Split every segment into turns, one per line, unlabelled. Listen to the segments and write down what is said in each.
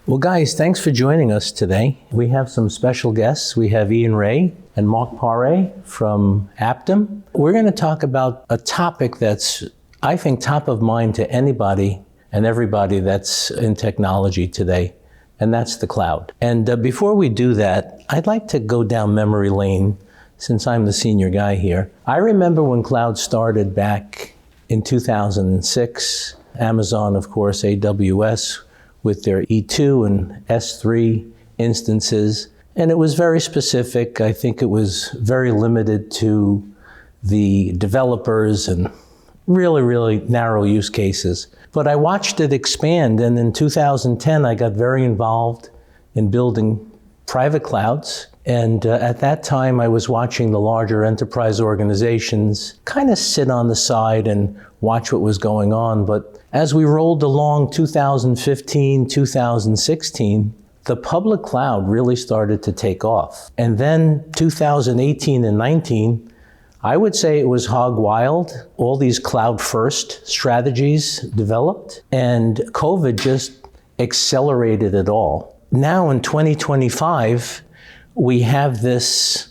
Well, guys, thanks for joining us today. We have some special guests. We have Ian Ray and Marc Pare from Aptum. We're going to talk about a topic that's, I think, top of mind to anybody and everybody that's in technology today, and that's the cloud. And before we do that, I'd like to go down memory lane since I'm the senior guy here. I remember when cloud started back in 2006, Amazon, of course, AWS, with their E2 and S3 instances. And it was very specific. I think it was very limited to the developers and really, really narrow use cases. But I watched it expand, and in 2010, I got very involved in building private clouds. And at that time, I was watching the larger enterprise organizations kind of sit on the side and watch what was going on. But as we rolled along 2015, 2016, the public cloud really started to take off. And then 2018 and 19, I would say it was hog wild. All these cloud first strategies developed, and COVID just accelerated it all. Now in 2025, we have this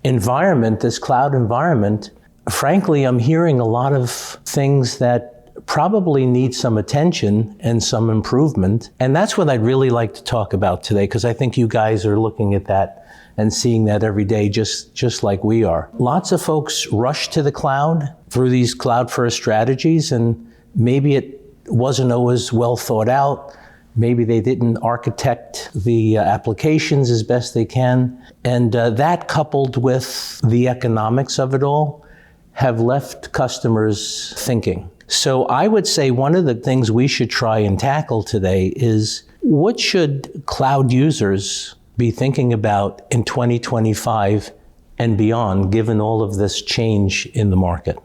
environment, this cloud environment. Frankly, I'm hearing a lot of things that probably need some attention and some improvement. And that's what I'd really like to talk about today, because I think you guys are looking at that and seeing that every day, just like we are. Lots of folks rush to the cloud through these cloud-first strategies, and maybe it wasn't always well thought out. Maybe they didn't architect the applications as best they can. And that, coupled with the economics of it all, have left customers thinking. So I would say one of the things we should try and tackle today is, what should cloud users be thinking about in 2025 and beyond, given all of this change in the market?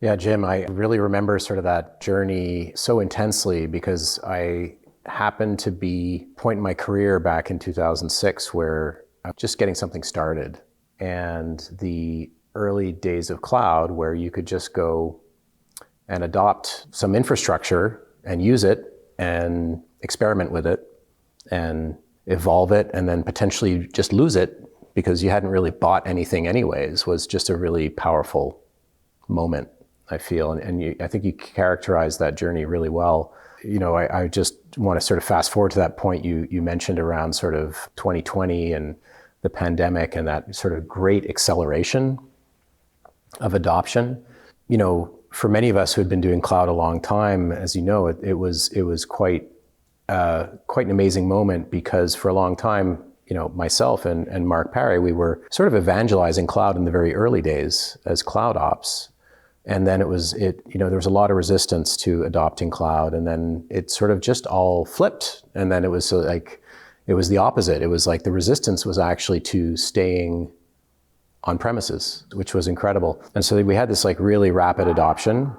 Yeah, Jim, I really remember sort of that journey so intensely, because I happened to be a point in my career back in 2006 where I was just getting something started. And the early days of cloud, where you could just go and adopt some infrastructure and use it and experiment with it and evolve it, and then potentially just lose it because you hadn't really bought anything anyways, was just a really powerful moment, I feel. And I think you characterized that journey really well. You know, I just want to sort of fast forward to that point you mentioned around sort of 2020 and the pandemic and that sort of great acceleration of adoption. You know, for many of us who had been doing cloud a long time, as you know, it was quite an amazing moment, because for a long time, you know, myself and Marc Pare, we were sort of evangelizing cloud in the very early days as cloud ops. And then there was a lot of resistance to adopting cloud, and then it sort of just all flipped. And then it was the opposite. It was like the resistance was actually to staying on premises, which was incredible. And so we had this like really rapid adoption,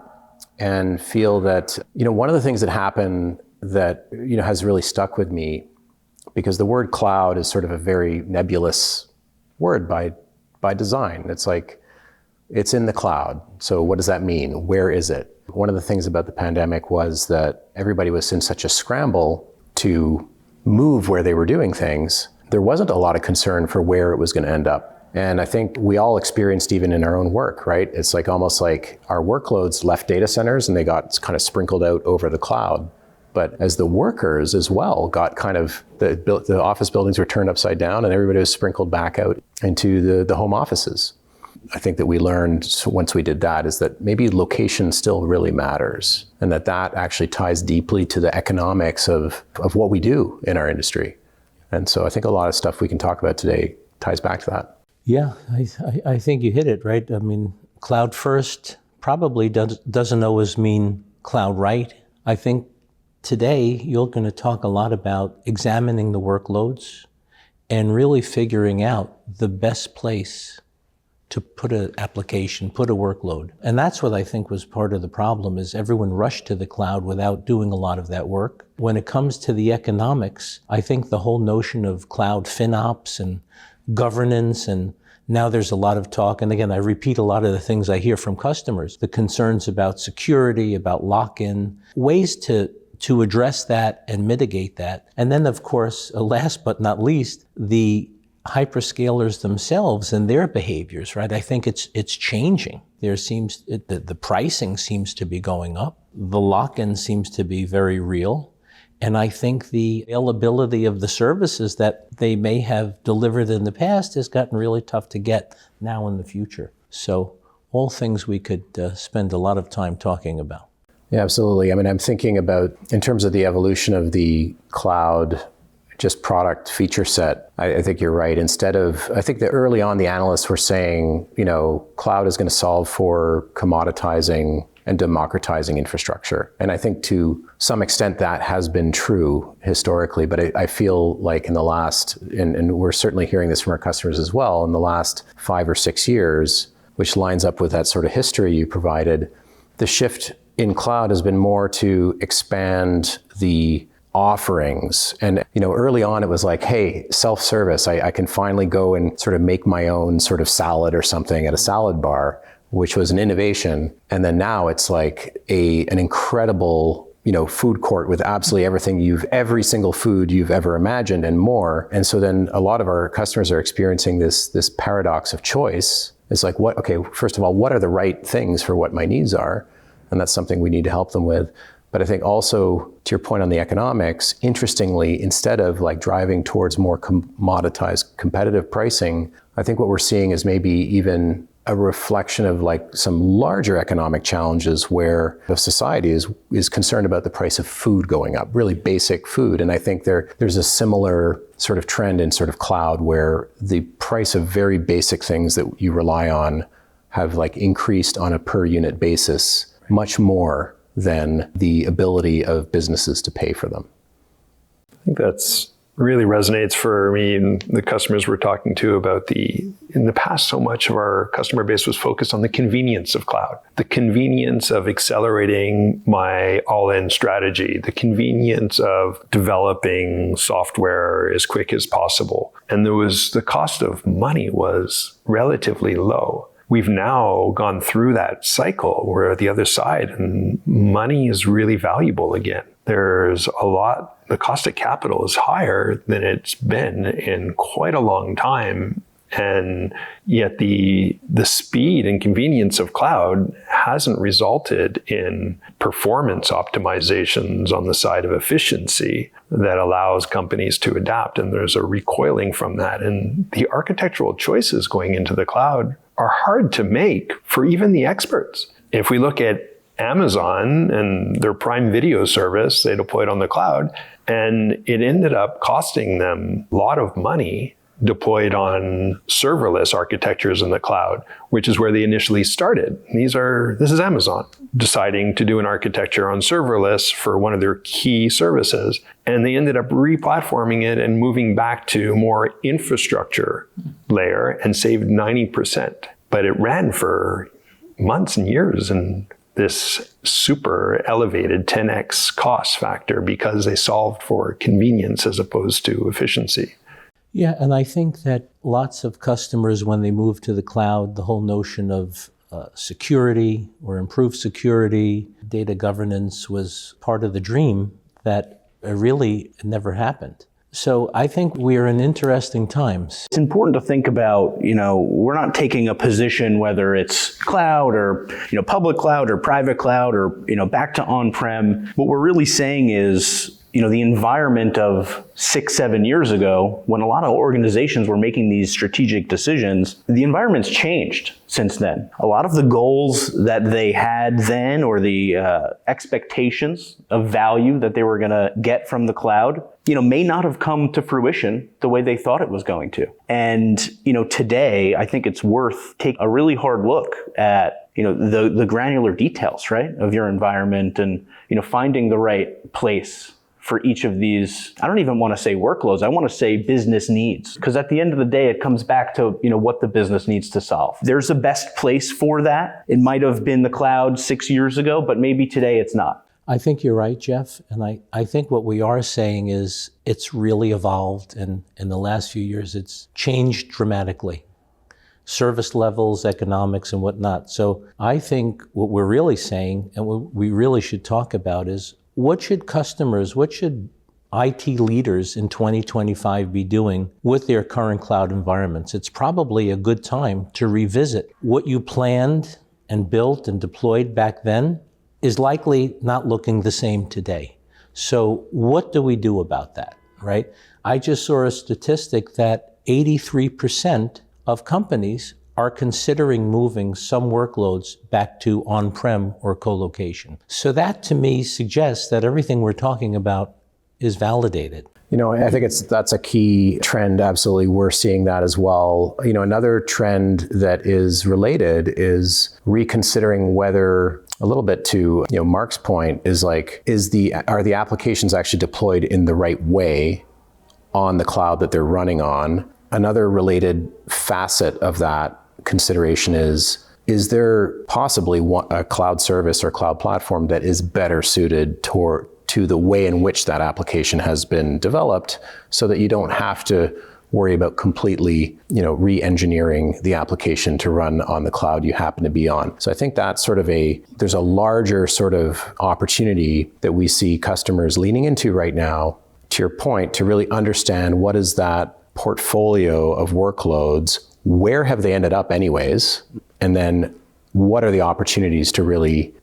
and feel that, you know, one of the things that happened that, you know, has really stuck with me, because the word cloud is sort of a very nebulous word by design. It's like, it's in the cloud. So what does that mean? Where is it? One of the things about the pandemic was that everybody was in such a scramble to move where they were doing things. There wasn't a lot of concern for where it was going to end up. And I think we all experienced, even in our own work, right? It's like almost like our workloads left data centers and they got kind of sprinkled out over the cloud. But as the workers as well got kind of, the office buildings were turned upside down and everybody was sprinkled back out into the home offices. I think that we learned once we did that is that maybe location still really matters, and that actually ties deeply to the economics of what we do in our industry. And so I think a lot of stuff we can talk about today ties back to that.
Yeah, I think you hit it, right? I mean, cloud first probably doesn't always mean cloud right. I think today you're going to talk a lot about examining the workloads and really figuring out the best place to put an application, put a workload. And that's what I think was part of the problem, is everyone rushed to the cloud without doing a lot of that work. When it comes to the economics, I think the whole notion of cloud FinOps and governance, and now there's a lot of talk, and again, I repeat a lot of the things I hear from customers, the concerns about security, about lock-in, ways to to address that and mitigate that. And then, of course, last but not least, the hyperscalers themselves and their behaviors, right? I think it's changing. The pricing seems to be going up. The lock-in seems to be very real. And I think the availability of the services that they may have delivered in the past has gotten really tough to get now in the future. So all things we could spend a lot of time talking about.
Yeah, absolutely. I mean, I'm thinking about, in terms of the evolution of the cloud, just product feature set, I think you're right. I think that early on the analysts were saying, cloud is going to solve for commoditizing and democratizing infrastructure. And I think to some extent that has been true historically, but I feel like in the last, and we're certainly hearing this from our customers as well, in the last 5 or 6 years, which lines up with that sort of history you provided, the shift in cloud has been more to expand the offerings. And, early on it was like, hey, self-service, I can finally go and sort of make my own sort of salad or something at a salad bar, which was an innovation. And then now it's like an incredible, food court with absolutely every single food you've ever imagined and more. And so then a lot of our customers are experiencing this paradox of choice. It's like, first of all, what are the right things for what my needs are? And that's something we need to help them with. But I think also, to your point on the economics, interestingly, instead of like driving towards more commoditized competitive pricing, I think what we're seeing is maybe even a reflection of like some larger economic challenges where the society is concerned about the price of food going up, really basic food. And I think there's a similar sort of trend in sort of cloud where the price of very basic things that you rely on have like increased on a per unit basis much more than the ability of businesses to pay for them.
I think that's really resonates for me and the customers we're talking to about in the past, so much of our customer base was focused on the convenience of cloud, the convenience of accelerating my all-in strategy, the convenience of developing software as quick as possible. And the cost of money was relatively low. We've now gone through that cycle where the other side and money is really valuable again. The cost of capital is higher than it's been in quite a long time. And yet the speed and convenience of cloud hasn't resulted in performance optimizations on the side of efficiency that allows companies to adapt. And there's a recoiling from that. And the architectural choices going into the cloud are hard to make for even the experts. If we look at Amazon and their Prime Video service, they deployed on the cloud, and it ended up costing them a lot of money deployed on serverless architectures in the cloud, which is where they initially started. This is Amazon deciding to do an architecture on serverless for one of their key services. And they ended up re-platforming it and moving back to more infrastructure layer and saved 90%. But it ran for months and years and this super elevated 10x cost factor because they solved for convenience as opposed to efficiency.
Yeah, and I think that lots of customers, when they move to the cloud, the whole notion of security or improved security, data governance was part of the dream that really never happened. So I think we're in interesting times.
It's important to think about, we're not taking a position whether it's cloud or, public cloud or private cloud or, back to on-prem. What we're really saying is, the environment of 6-7 years ago, when a lot of organizations were making these strategic decisions, the environment's changed since then. A lot of the goals that they had then, or the expectations of value that they were going to get from the cloud, may not have come to fruition the way they thought it was going to. And, today, I think it's worth taking a really hard look at, the granular details, right, of your environment and, finding the right place for each of these. I don't even want to say workloads. I want to say business needs. Because at the end of the day, it comes back to, what the business needs to solve. There's a best place for that. It might have been the cloud 6 years ago, but maybe today it's not.
I think you're right, Jeff. And I think what we are saying is it's really evolved. And in the last few years, it's changed dramatically. Service levels, economics, and whatnot. So I think what we're really saying, and what we really should talk about, is what should IT leaders in 2025 be doing with their current cloud environments? It's probably a good time to revisit what you planned and built and deployed back then is likely not looking the same today. So what do we do about that, right? I just saw a statistic that 83% of companies are considering moving some workloads back to on-prem or co-location. So that to me suggests that everything we're talking about is validated.
I think that's a key trend. Absolutely. We're seeing that as well. Another trend that is related is reconsidering whether, a little bit to Marc's point, is like, are the applications actually deployed in the right way on the cloud that they're running on? Another related facet of that consideration is there possibly a cloud service or cloud platform that is better suited to the way in which that application has been developed, so that you don't have to worry about completely, re-engineering the application to run on the cloud you happen to be on. So I think that's there's a larger sort of opportunity that we see customers leaning into right now, to your point, to really understand what is that portfolio of workloads, where have they ended up anyways, and then what are the opportunities to really,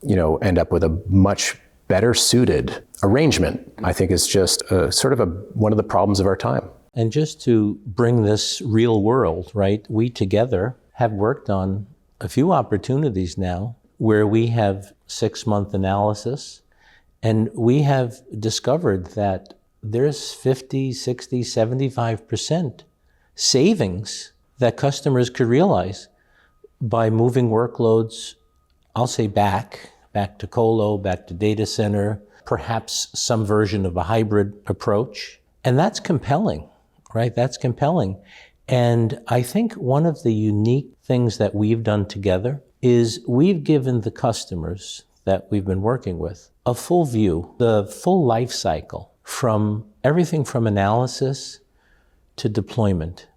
end up with a much better suited arrangement, I think is just one of the problems of our time.
And just to bring this real world, right, we together have worked on a few opportunities now where we have 6-month analysis, and we have discovered that there's 50, 60, 75% savings that customers could realize by moving workloads, I'll say back to colo, back to data center, perhaps some version of a hybrid approach. And that's compelling, right? That's compelling. And I think one of the unique things that we've done together is we've given the customers that we've been working with a full view, the full life cycle, from everything from analysis to deployment.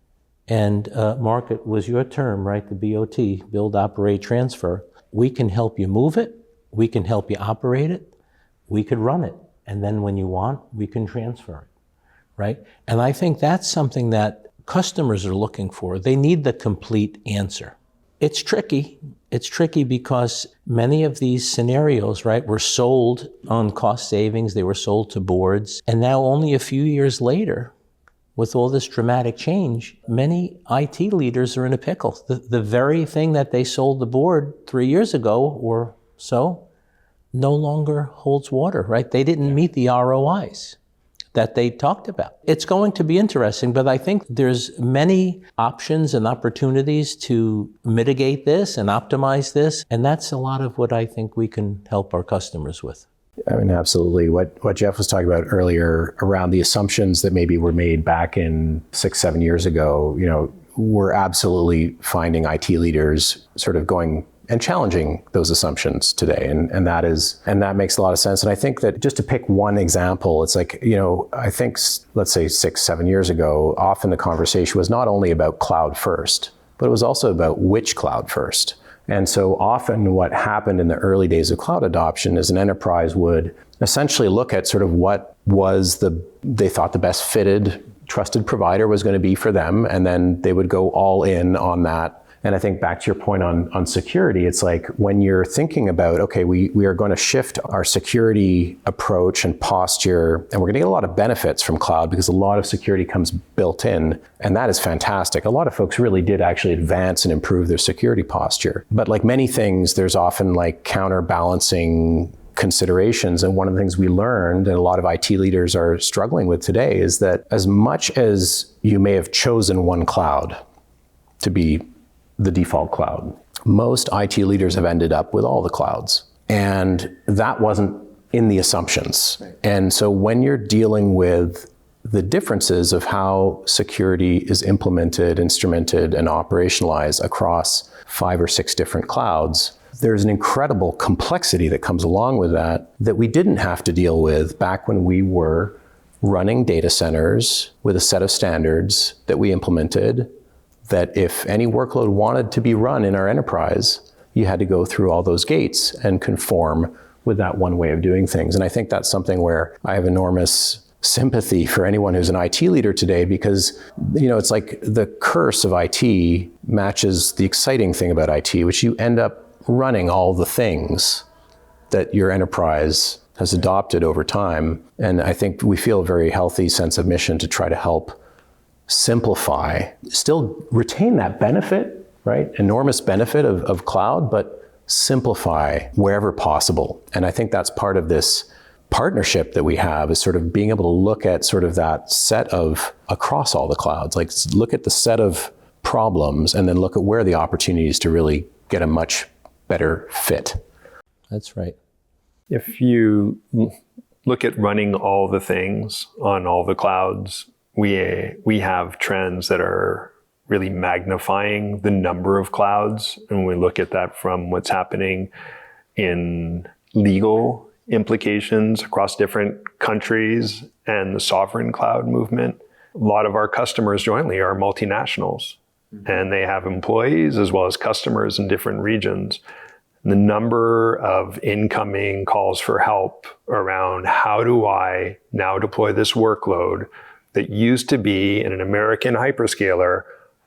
And Marc, it was your term, right? The BOT, build, operate, transfer. We can help you move it. We can help you operate it. We could run it. And then when you want, we can transfer it, right? And I think that's something that customers are looking for. They need the complete answer. It's tricky. It's tricky because many of these scenarios, right, were sold on cost savings. They were sold to boards. And now only a few years later, with all this dramatic change, many IT leaders are in a pickle. The very thing that they sold the board 3 years ago or so no longer holds water, right? They didn't meet the ROIs that they talked about. It's going to be interesting, but I think there's many options and opportunities to mitigate this and optimize this, and that's a lot of what I think we can help our customers with.
I mean, absolutely. What Jeff was talking about earlier around the assumptions that maybe were made back in 6-7 years ago, we're absolutely finding IT leaders sort of going and challenging those assumptions today. And that makes a lot of sense. And I think that just to pick one example, it's like, I think, let's say 6-7 years ago, often the conversation was not only about cloud first, but it was also about which cloud first. And so often what happened in the early days of cloud adoption is an enterprise would essentially look at sort of what was they thought the best fitted, trusted provider was going to be for them, and then they would go all in on that. And I think back to your point on security, it's like when you're thinking about, okay, we are going to shift our security approach and posture, and we're going to get a lot of benefits from cloud because a lot of security comes built in, and that is fantastic. A lot of folks really did actually advance and improve their security posture. But like many things, there's often like counterbalancing considerations. And one of the things we learned, and a lot of IT leaders are struggling with today, is that as much as you may have chosen one cloud to be the default cloud, most IT leaders have ended up with all the clouds. And that wasn't in the assumptions. Right. And so when you're dealing with the differences of how security is implemented, instrumented, and operationalized across 5 or 6 different clouds, there's an incredible complexity that comes along with that we didn't have to deal with back when we were running data centers with a set of standards that we implemented, that if any workload wanted to be run in our enterprise, you had to go through all those gates and conform with that one way of doing things. And I think that's something where I have enormous sympathy for anyone who's an IT leader today, because, it's like the curse of IT matches the exciting thing about IT, which you end up running all the things that your enterprise has adopted over time. And I think we feel a very healthy sense of mission to try to help simplify, still retain that benefit, right? Enormous benefit of cloud, but simplify wherever possible. And I think that's part of this partnership that we have, is sort of being able to look at sort of that set of, across all the clouds, like look at the set of problems and then look at where are the opportunities to really get a much better fit.
That's right.
If you look at running all the things on all the clouds, we have trends that are really magnifying the number of clouds. And we look at that from what's happening in legal implications across different countries and the sovereign cloud movement. A lot of our customers jointly are multinationals, and they have employees as well as customers in different regions. The number of incoming calls for help around how do I now deploy this workload that used to be in an American hyperscaler,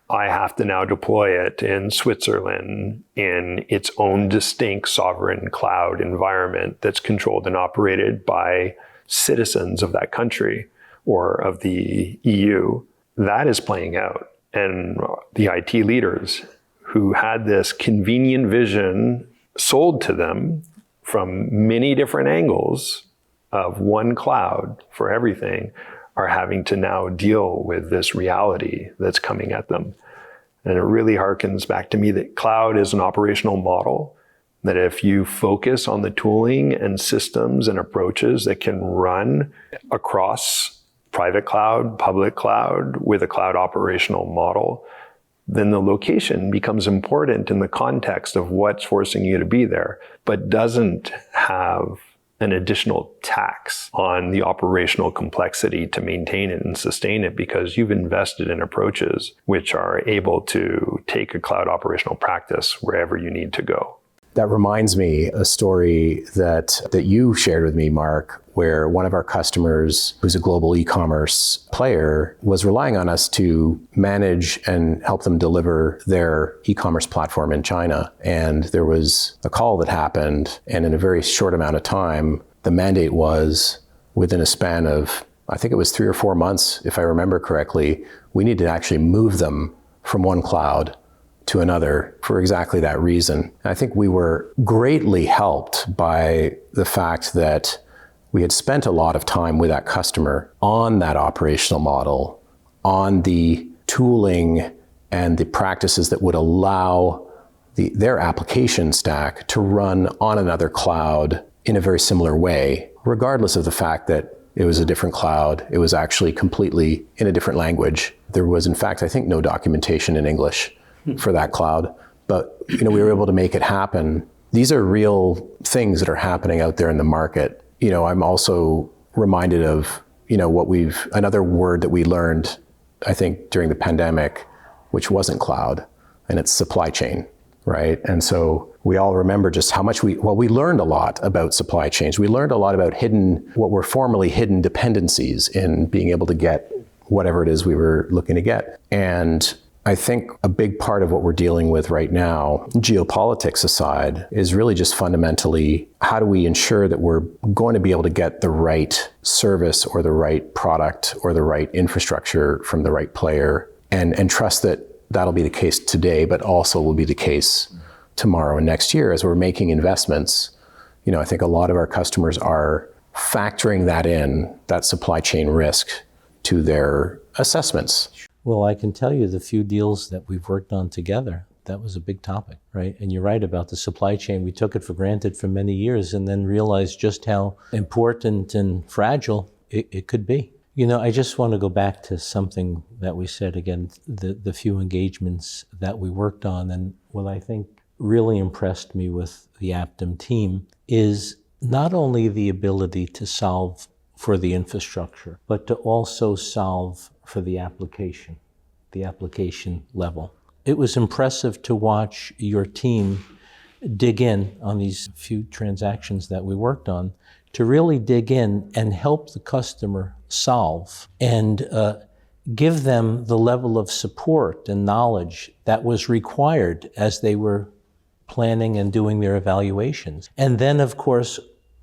I have to now deploy it in Switzerland in its own distinct sovereign cloud environment that's controlled and operated by citizens of that country or of the EU. That is playing out. And the IT leaders who had this convenient vision sold to them from many different angles of one cloud for everything are having to now deal with this reality that's coming at them. And it really harkens back to me that cloud is an operational model, that if you focus on the tooling and systems and approaches that can run across private cloud, public cloud with a cloud operational model, then the location becomes important in the context of what's forcing you to be there, but doesn't have an additional tax on the operational complexity to maintain it and sustain it, because you've invested in approaches which are able to take a cloud operational practice wherever you need to go.
That reminds me a story that you shared with me, Marc, where one of our customers, who's a global e-commerce player, was relying on us to manage and help them deliver their e-commerce platform in China. And there was a call that happened, and in a very short amount of time, the mandate was, within a span of, I think it was 3 or 4 months, if I remember correctly, we need to actually move them from one cloud to another for exactly that reason. I think we were greatly helped by the fact that we had spent a lot of time with that customer on that operational model, on the tooling and the practices that would allow their application stack to run on another cloud in a very similar way, regardless of the fact that it was a different cloud. It was actually completely in a different language. There was, in fact, I think, no documentation in English for that cloud, but we were able to make it happen. These are real things that are happening out there in the market. I'm also reminded of another word that we learned, I think, during the pandemic, which wasn't cloud, and it's supply chain, right? And so we all remember just how much we learned a lot about supply chains. We learned a lot about what were formerly hidden dependencies in being able to get whatever it is we were looking to get. And I think a big part of what we're dealing with right now, geopolitics aside, is really just fundamentally how do we ensure that we're going to be able to get the right service or the right product or the right infrastructure from the right player, and trust that that'll be the case today, but also will be the case tomorrow and next year as we're making investments. I think a lot of our customers are factoring that supply chain risk to their assessments.
Well, I can tell you the few deals that we've worked on together, that was a big topic, right? And you're right about the supply chain. We took it for granted for many years and then realized just how important and fragile it could be. I just want to go back to something that we said again, the few engagements that we worked on. And what I think really impressed me with the Aptum team is not only the ability to solve for the infrastructure, but to also solve for the application level. It was impressive to watch your team dig in on these few transactions that we worked on, to really dig in and help the customer solve and give them the level of support and knowledge that was required as they were planning and doing their evaluations. And then, of course,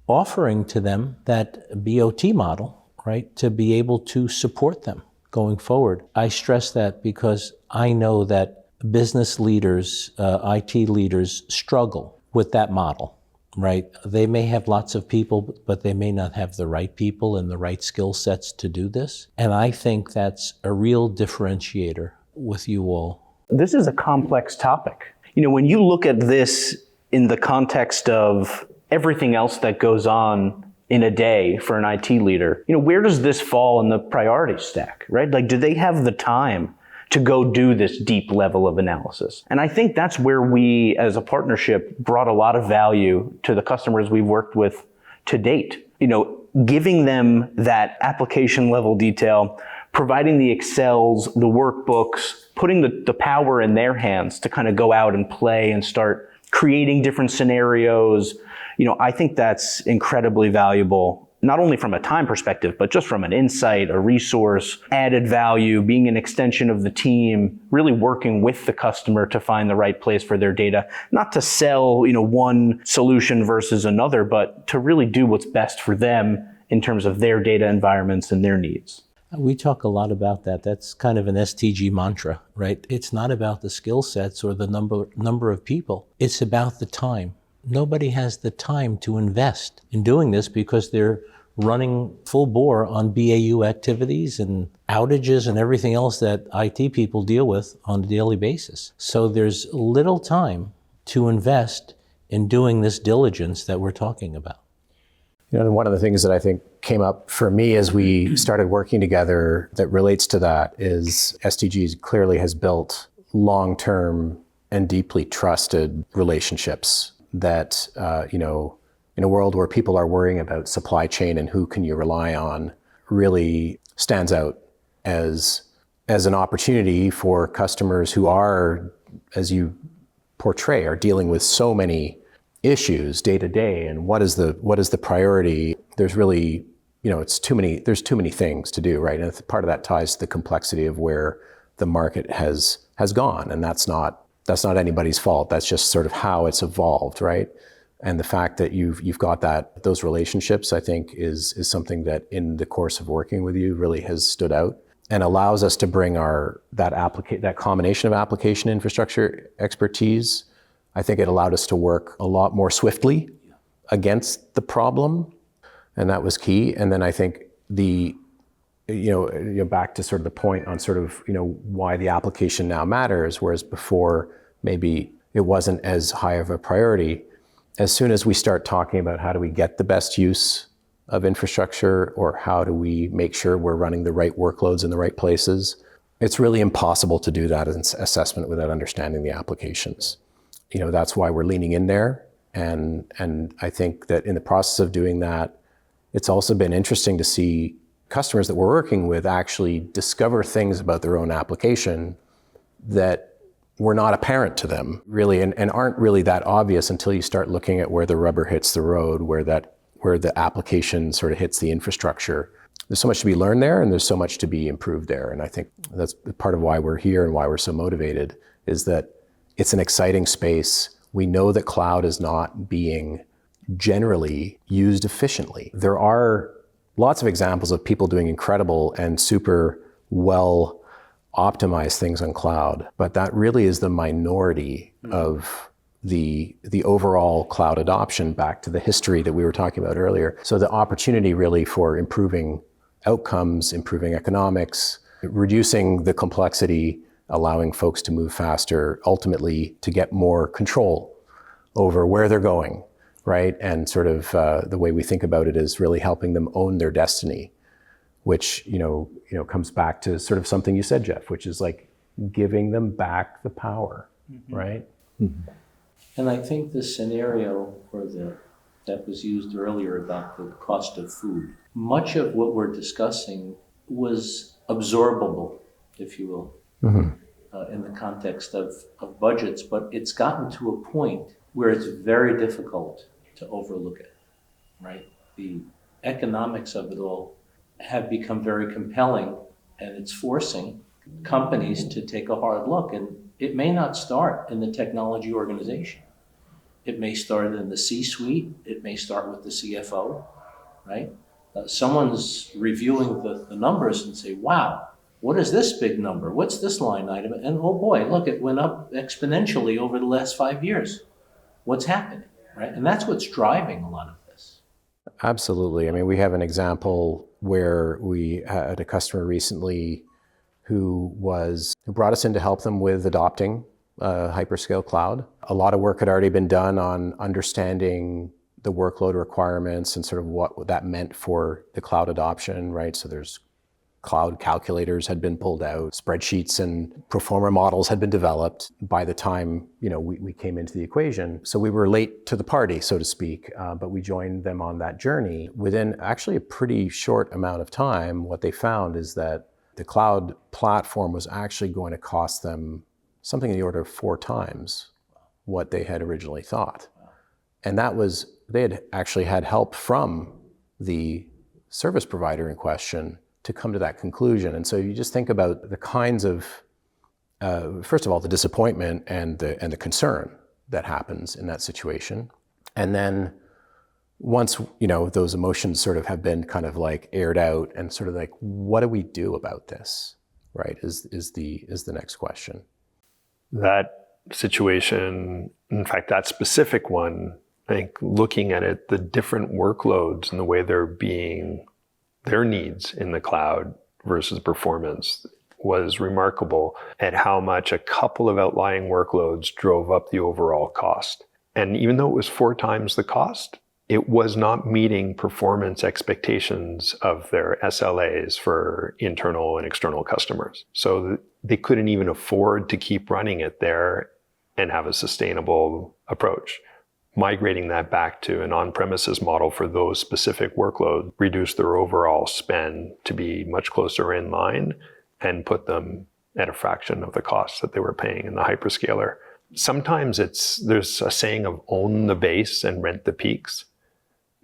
offering to them that BOT model, right, to be able to support them going forward. I stress that because I know that business leaders, IT leaders struggle with that model, right? They may have lots of people, but they may not have the right people and the right skill sets to do this. And I think that's a real differentiator with you all.
This is a complex topic. You know, when you look at this in the context of everything else that goes on in a day for an IT leader, you know, where does this fall in the priority stack, right? Like, do they have the time to go do this deep level of analysis? And I think that's where we, as a partnership, brought a lot of value to the customers we've worked with to date. You know, giving them that application level detail, providing the Excels, the workbooks, putting the power in their hands to kind of go out and play and start creating different scenarios. You know, I think that's incredibly valuable, not only from a time perspective, but just from an insight, a resource, added value, being an extension of the team, really working with the customer to find the right place for their data, not to sell, you know, one solution versus another, but to really do what's best for them in terms of their data environments and their needs.
We talk a lot about that. That's kind of an STG mantra, right? It's not about the skill sets or the number of people. It's about the time. Nobody has the time to invest in doing this because they're running full bore on BAU activities and outages and everything else that IT people deal with on a daily basis. So there's little time to invest in doing this diligence that we're talking about.
You know, one of the things that I think came up for me as we started working together that relates to that is STG clearly has built long-term and deeply trusted relationships that, you know, in a world where people are worrying about supply chain and who can you rely on, really stands out as an opportunity for customers who are, as you portray, are dealing with so many issues day to day. And what is the priority? There's really, you know, there's too many things to do, right? And part of that ties to the complexity of where the market has gone, and that's not anybody's fault. That's just sort of how it's evolved, right? And the fact that you've got those relationships, I think, is something that in the course of working with you really has stood out and allows us to bring that combination of application infrastructure expertise. I think it allowed us to work a lot more swiftly against the problem, and that was key. And then I think back to sort of the point on sort of, you know, why the application now matters, whereas before maybe it wasn't as high of a priority. As soon as we start talking about how do we get the best use of infrastructure, or how do we make sure we're running the right workloads in the right places, it's really impossible to do that assessment without understanding the applications. You know, that's why we're leaning in there. And I think that in the process of doing that, it's also been interesting to see customers that we're working with actually discover things about their own application that were not apparent to them really, and aren't really that obvious until you start looking at where the rubber hits the road, where the application sort of hits the infrastructure. There's so much to be learned there, and there's so much to be improved there. And I think that's part of why we're here and why we're so motivated, is that it's an exciting space. We know that cloud is not being generally used efficiently. There are lots of examples of people doing incredible and super well optimized things on cloud, but that really is the minority of the overall cloud adoption, back to the history that we were talking about earlier. So the opportunity really for improving outcomes, improving economics, reducing the complexity, allowing folks to move faster, ultimately to get more control over where they're going, right? And sort of the way we think about it is really helping them own their destiny, which, you know, comes back to sort of something you said, Jeff, which is like giving them back the power, right?
Mm-hmm. And I think the scenario that was used earlier about the cost of food, much of what we're discussing was absorbable, if you will, in the context of budgets, but it's gotten to a point where it's very difficult to overlook it, right? The economics of it all have become very compelling, and it's forcing companies to take a hard look. And it may not start in the technology organization. It may start in the C-suite. It may start with the CFO, right? Someone's reviewing the numbers and say, wow, what is this big number? What's this line item? And oh boy, look, it went up exponentially over the last 5 years. What's happening, right? And that's what's driving a lot of this.
Absolutely. I mean, we have an example where we had a customer recently who brought us in to help them with adopting hyperscale cloud. A lot of work had already been done on understanding the workload requirements and sort of what that meant for the cloud adoption, right? So there's cloud calculators had been pulled out, spreadsheets and pro forma models had been developed by the time, we came into the equation. So we were late to the party, so to speak, but we joined them on that journey. Within actually a pretty short amount of time, what they found is that the cloud platform was actually going to cost them something in the order of 4 times what they had originally thought. And they had actually had help from the service provider in question to come to that conclusion. And so you just think about the kinds of, first of all, the disappointment and the concern that happens in that situation. And then once, those emotions sort of have been kind of like aired out and sort of like, what do we do about this, right, is the next question.
That situation, in fact, that specific one, I think looking at it, the different workloads and the way their needs in the cloud versus performance was remarkable at how much a couple of outlying workloads drove up the overall cost. And even though it was 4 times the cost, it was not meeting performance expectations of their SLAs for internal and external customers. So they couldn't even afford to keep running it there and have a sustainable approach. Migrating that back to an on-premises model for those specific workloads reduced their overall spend to be much closer in line and put them at a fraction of the cost that they were paying in the hyperscaler. Sometimes there's a saying of own the base and rent the peaks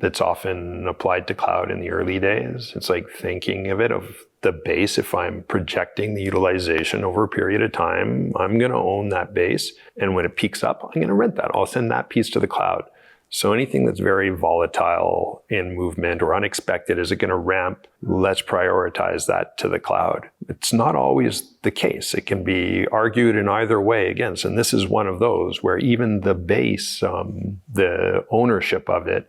that's often applied to cloud in the early days. It's like thinking of the base. If I'm projecting the utilization over a period of time, I'm going to own that base. And when it peaks up, I'm going to rent that. I'll send that piece to the cloud. So anything that's very volatile in movement or unexpected, is it going to ramp? Let's prioritize that to the cloud. It's not always the case. It can be argued in either way against. And this is one of those where even the base, the ownership of it,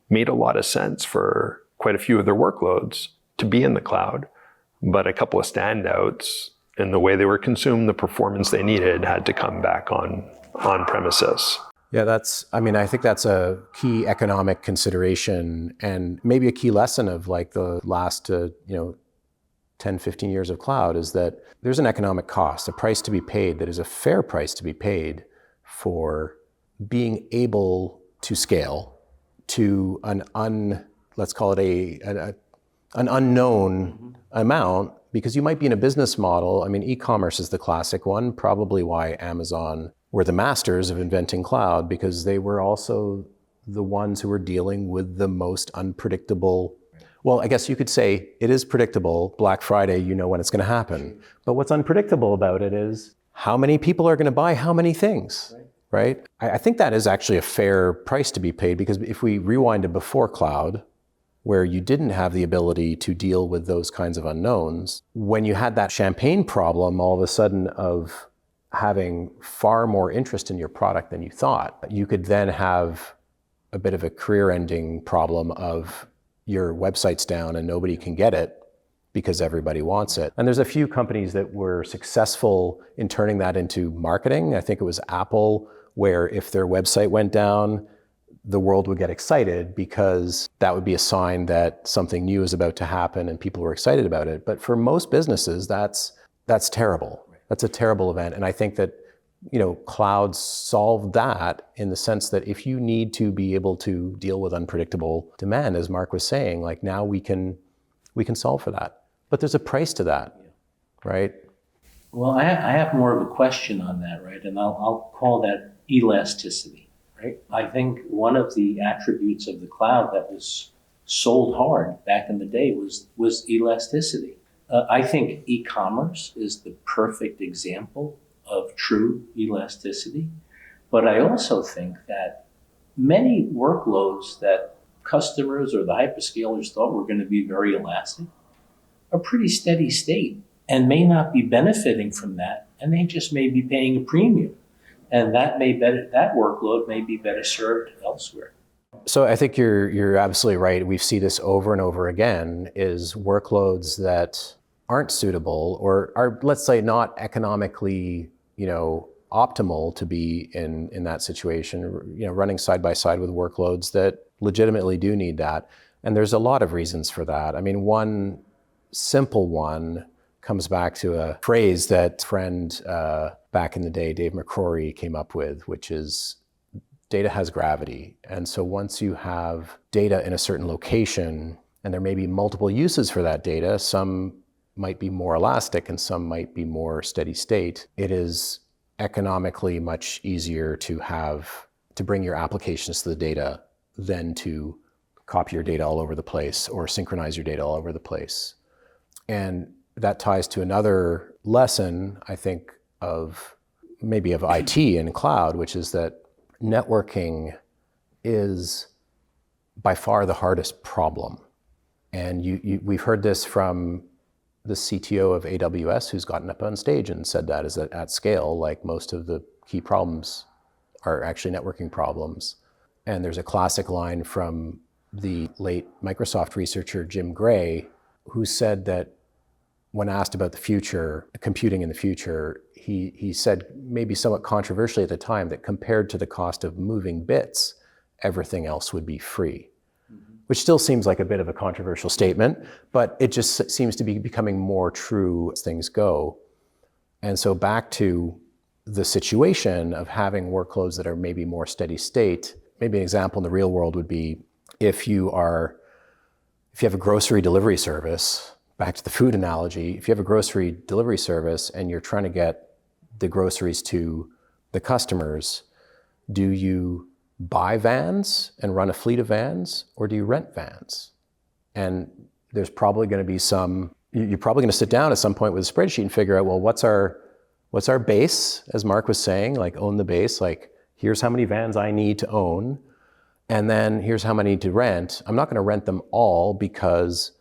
made a lot of sense for quite a few of their workloads to be in the cloud. But a couple of standouts in the way they were consumed, the performance they needed had to come back on premises.
Yeah, I think that's a key economic consideration and maybe a key lesson of like the last, 10, 15 years of cloud is that there's an economic cost, a price to be paid that is a fair price to be paid for being able to scale to let's call it an unknown amount, because you might be in a business model. I mean, e-commerce is the classic one, probably why Amazon were the masters of inventing cloud, because they were also the ones who were dealing with the most unpredictable. Well, I guess you could say it is predictable. Black Friday, you know when it's going to happen. But what's unpredictable about it is how many people are going to buy how many things. Right? I think that is actually a fair price to be paid, because if we rewind to before cloud, where you didn't have the ability to deal with those kinds of unknowns, when you had that champagne problem all of a sudden of having far more interest in your product than you thought, you could then have a bit of a career-ending problem of your website's down and nobody can get it because everybody wants it. And there's a few companies that were successful in turning that into marketing. I think it was Apple, where if their website went down, the world would get excited because that would be a sign that something new is about to happen and people were excited about it. But for most businesses, that's terrible. That's a terrible event. And I think that, clouds solved that in the sense that if you need to be able to deal with unpredictable demand, as Marc was saying, like now we can solve for that. But there's a price to that, right?
Well, I have more of a question on that, right? And I'll call that elasticity. right? I think one of the attributes of the cloud that was sold hard back in the day was elasticity. I think e-commerce is the perfect example of true elasticity. But I also think that many workloads that customers or the hyperscalers thought were going to be very elastic are pretty steady state and may not be benefiting from that, and they just may be paying a premium. And that workload may be better served elsewhere.
So I think you're absolutely right. We see this over and over again, is workloads that aren't suitable or are, let's say, not economically, optimal to be in that situation, running side by side with workloads that legitimately do need that. And there's a lot of reasons for that. I mean, one simple one comes back to a phrase that a friend back in the day, Dave McCrory, came up with, which is data has gravity. And so once you have data in a certain location, and there may be multiple uses for that data, some might be more elastic and some might be more steady state, it is economically much easier to bring your applications to the data than to copy your data all over the place or synchronize your data all over the place. And that ties to another lesson, I think, of IT and cloud, which is that networking is by far the hardest problem. And we've heard this from the CTO of AWS, who's gotten up on stage and said that, is that at scale, like, most of the key problems are actually networking problems. And there's a classic line from the late Microsoft researcher Jim Gray, who said that when asked about the future, computing in the future, he said, maybe somewhat controversially at the time, that compared to the cost of moving bits, everything else would be free. Which still seems like a bit of a controversial statement, but it just seems to be becoming more true as things go. And so back to the situation of having workloads that are maybe more steady state, maybe an example in the real world would be if you have a grocery delivery service, back to the food analogy, if you have a grocery delivery service and you're trying to get the groceries to the customers, do you buy vans and run a fleet of vans, or do you rent vans? And there's probably going to be you're probably going to sit down at some point with a spreadsheet and figure out, well, what's our base, as Marc was saying, like, own the base, like, here's how many vans I need to own, and then here's how many to rent. I'm not going to rent them all because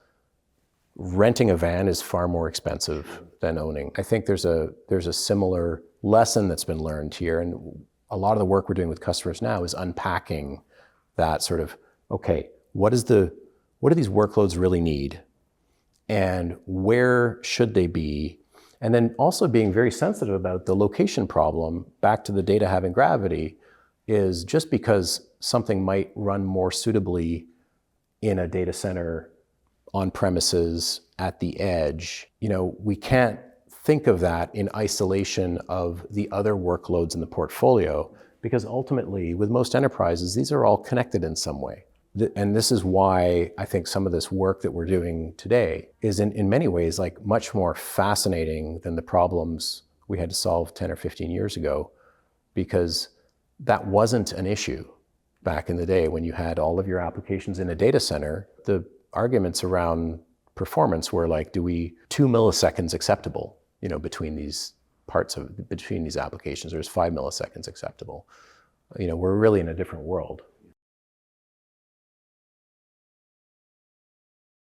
renting a van is far more expensive than owning. I think there's a similar lesson that's been learned here, and a lot of the work we're doing with customers now is unpacking that sort of, okay, what do these workloads really need? And where should they be? And then also being very sensitive about the location problem, back to the data having gravity, is just because something might run more suitably in a data center on premises at the edge, we can't think of that in isolation of the other workloads in the portfolio, because ultimately, with most enterprises, these are all connected in some way. And this is why I think some of this work that we're doing today is in many ways like much more fascinating than the problems we had to solve 10 or 15 years ago, because that wasn't an issue back in the day when you had all of your applications in a data center. The arguments around performance were like, 2 milliseconds acceptable? Between these applications, there's 5 milliseconds acceptable. We're really in a different world.